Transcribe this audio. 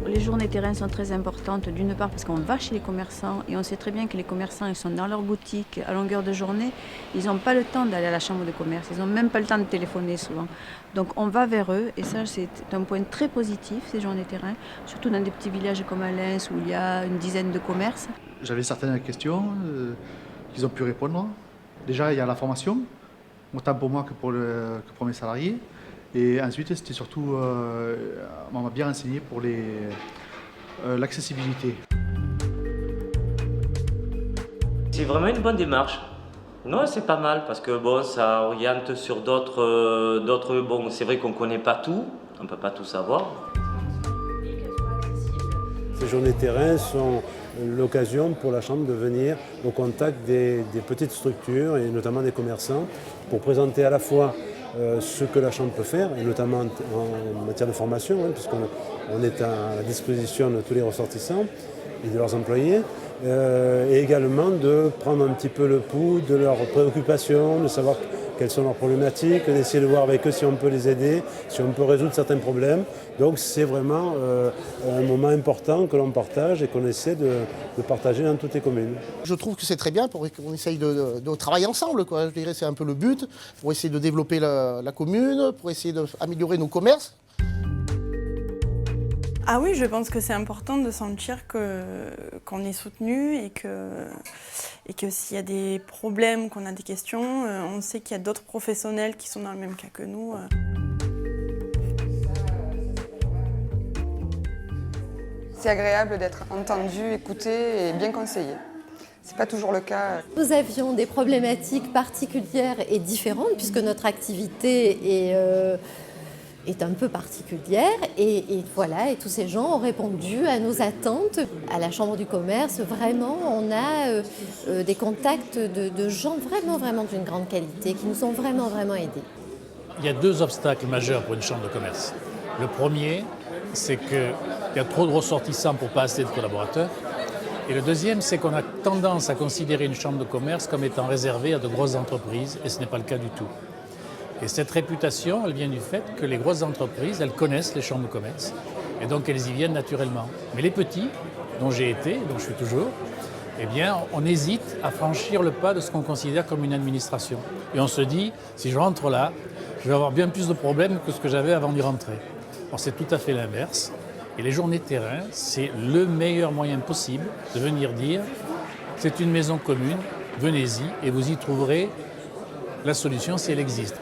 Les journées terrain sont très importantes, d'une part parce qu'on va chez les commerçants et on sait très bien que les commerçants ils sont dans leur boutique à longueur de journée, ils n'ont pas le temps d'aller à la chambre de commerce, ils n'ont même pas le temps de téléphoner souvent. Donc on va vers eux et ça c'est un point très positif ces journées terrain, surtout dans des petits villages comme Alens où il y a une dizaine de commerces. J'avais certaines questions qu'ils ont pu répondre. Déjà il y a la formation, autant pour moi que pour mes salariés. Et ensuite, c'était surtout, on m'a bien renseigné pour l'accessibilité. C'est vraiment une bonne démarche. Non, c'est pas mal parce que bon, ça oriente sur d'autres. Bon, c'est vrai qu'on ne connaît pas tout, on ne peut pas tout savoir. Ces journées terrain sont l'occasion pour la Chambre de venir au contact des petites structures et notamment des commerçants pour présenter à la fois ce que la Chambre peut faire, et notamment en matière de formation, puisqu'on est à la disposition de tous les ressortissants et de leurs employés, et également de prendre un petit peu le pouls de leurs préoccupations, de savoir quelles sont leurs problématiques, d'essayer de voir avec eux si on peut les aider, si on peut résoudre certains problèmes. Donc c'est vraiment un moment important que l'on partage et qu'on essaie de partager dans toutes les communes. Je trouve que c'est très bien pour qu'on essaye de travailler ensemble, quoi. Je dirais que c'est un peu le but, pour essayer de développer la commune, pour essayer d'améliorer nos commerces. Ah oui, je pense que c'est important de sentir qu'on est soutenu et que s'il y a des problèmes, qu'on a des questions, on sait qu'il y a d'autres professionnels qui sont dans le même cas que nous. C'est agréable d'être entendu, écouté et bien conseillé. C'est pas toujours le cas. Nous avions des problématiques particulières et différentes puisque notre activité est un peu particulière et voilà, et tous ces gens ont répondu à nos attentes. À la Chambre du commerce, vraiment, on a des contacts de gens vraiment d'une grande qualité qui nous ont vraiment aidés. Il y a deux obstacles majeurs pour une chambre de commerce. Le premier, c'est qu'il y a trop de ressortissants pour pas assez de collaborateurs. Et le deuxième, c'est qu'on a tendance à considérer une chambre de commerce comme étant réservée à de grosses entreprises, et ce n'est pas le cas du tout. Et cette réputation, elle vient du fait que les grosses entreprises, elles connaissent les chambres de commerce, et donc elles y viennent naturellement. Mais les petits, dont j'ai été, dont je suis toujours, eh bien, on hésite à franchir le pas de ce qu'on considère comme une administration. Et on se dit, si je rentre là, je vais avoir bien plus de problèmes que ce que j'avais avant d'y rentrer. Alors c'est tout à fait l'inverse. Et les journées terrain, c'est le meilleur moyen possible de venir dire, c'est une maison commune, venez-y et vous y trouverez la solution si elle existe.